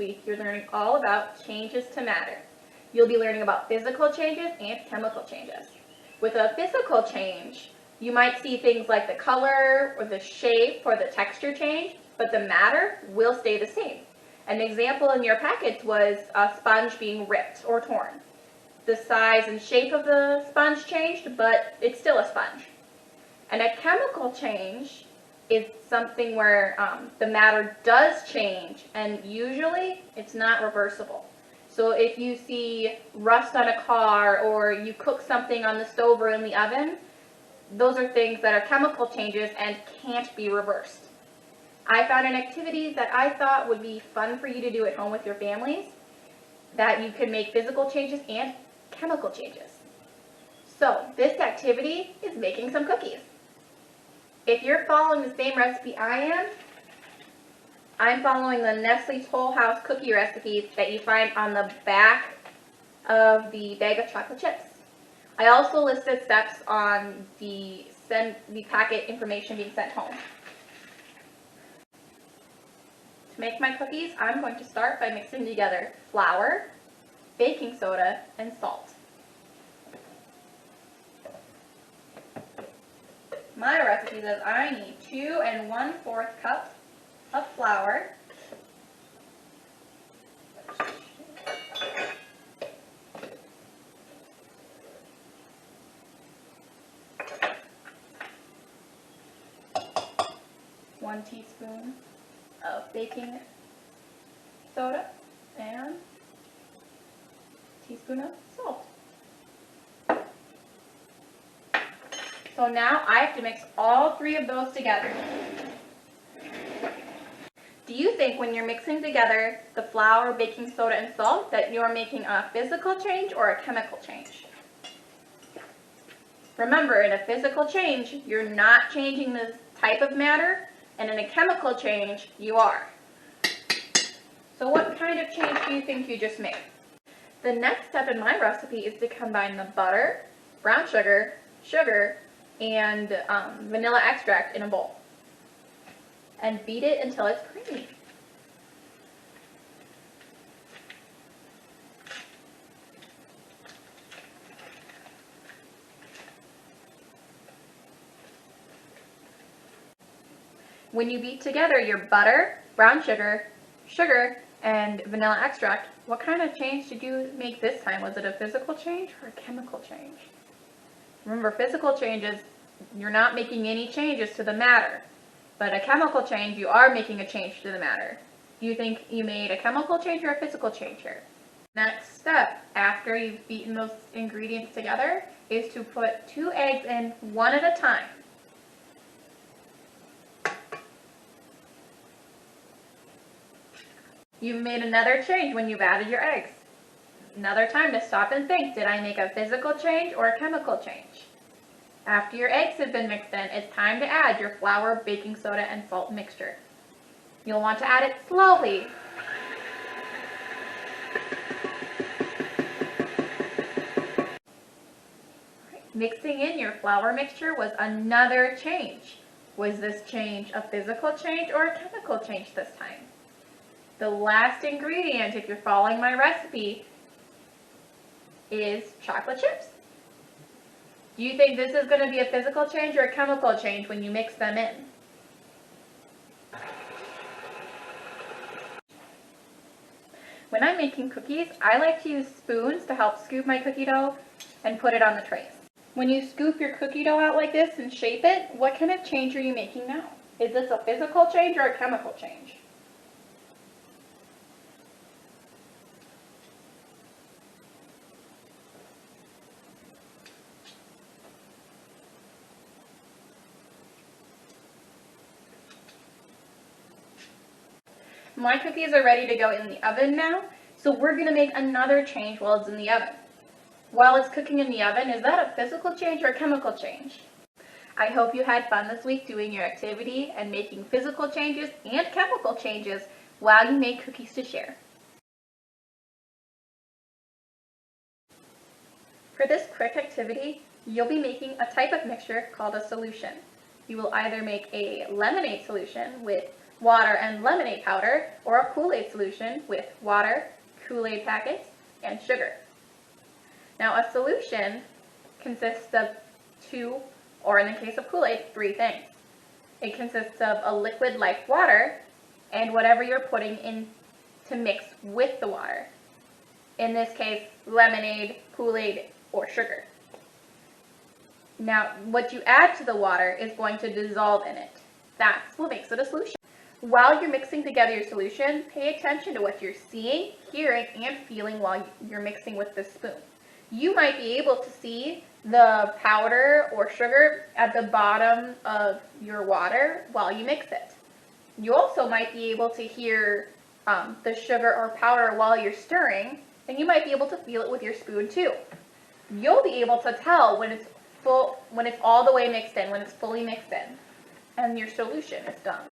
week, you're learning all about changes to matter. You'll be learning about physical changes and chemical changes. With a physical change, you might see things like the color or the shape or the texture change, but the matter will stay the same. An example in your packets was a sponge being ripped or torn. The size and shape of the sponge changed, but it's still a sponge. And a chemical change is something where the matter does change, and usually it's not reversible. So if you see rust on a car or you cook something on the stove or in the oven, those are things that are chemical changes and can't be reversed. I found an activity that I thought would be fun for you to do at home with your families, that you can make physical changes and chemical changes. So this activity is making some cookies. If you're following the same recipe I'm following the Nestle Toll House cookie recipe that you find on the back of the bag of chocolate chips. I also listed steps on the packet information being sent home. To make my cookies, I'm going to start by mixing together flour, baking soda, and salt. My recipe says I need 2 1/4 cups of flour, 1 teaspoon of baking soda, and a teaspoon of salt. So now I have to mix all 3 of those together. Do you think when you're mixing together the flour, baking soda, and salt that you're making a physical change or a chemical change? Remember, in a physical change, you're not changing the type of matter, and in a chemical change, you are. So what kind of change do you think you just made? The next step in my recipe is to combine the butter, brown sugar, and vanilla extract in a bowl. And beat it until it's creamy. When you beat together your butter, brown sugar, and vanilla extract, what kind of change did you make this time? Was it a physical change or a chemical change? Remember, physical changes, you're not making any changes to the matter. But a chemical change, you are making a change to the matter. Do you think you made a chemical change or a physical change here? Next step, after you've beaten those ingredients together, is to put 2 eggs in one at a time. You've made another change when you've added your eggs. Another time to stop and think, did I make a physical change or a chemical change? After your eggs have been mixed in, it's time to add your flour, baking soda, and salt mixture. You'll want to add it slowly. Mixing in your flour mixture was another change. Was this change a physical change or a chemical change this time? The last ingredient, if you're following my recipe, is chocolate chips. Do you think this is going to be a physical change or a chemical change when you mix them in? When I'm making cookies, I like to use spoons to help scoop my cookie dough and put it on the trays. When you scoop your cookie dough out like this and shape it, what kind of change are you making now? Is this a physical change or a chemical change? My cookies are ready to go in the oven now, so we're going to make another change while it's in the oven. While it's cooking in the oven, is that a physical change or a chemical change? I hope you had fun this week doing your activity and making physical changes and chemical changes while you make cookies to share. For this quick activity, you'll be making a type of mixture called a solution. You will either make a lemonade solution with water and lemonade powder, or a Kool-Aid solution with water, Kool-Aid packets, and sugar. Now, a solution consists of two, or in the case of Kool-Aid, three things. It consists of a liquid like water and whatever you're putting in to mix with the water. In this case, lemonade, Kool-Aid, or sugar. Now, what you add to the water is going to dissolve in it. That's what makes it a solution. While you're mixing together your solution, pay attention to what you're seeing, hearing, and feeling while you're mixing with the spoon. You might be able to see the powder or sugar at the bottom of your water while you mix it. You also might be able to hear the sugar or powder while you're stirring, and you might be able to feel it with your spoon too. You'll be able to tell when it's all the way mixed in, when it's fully mixed in, and your solution is done.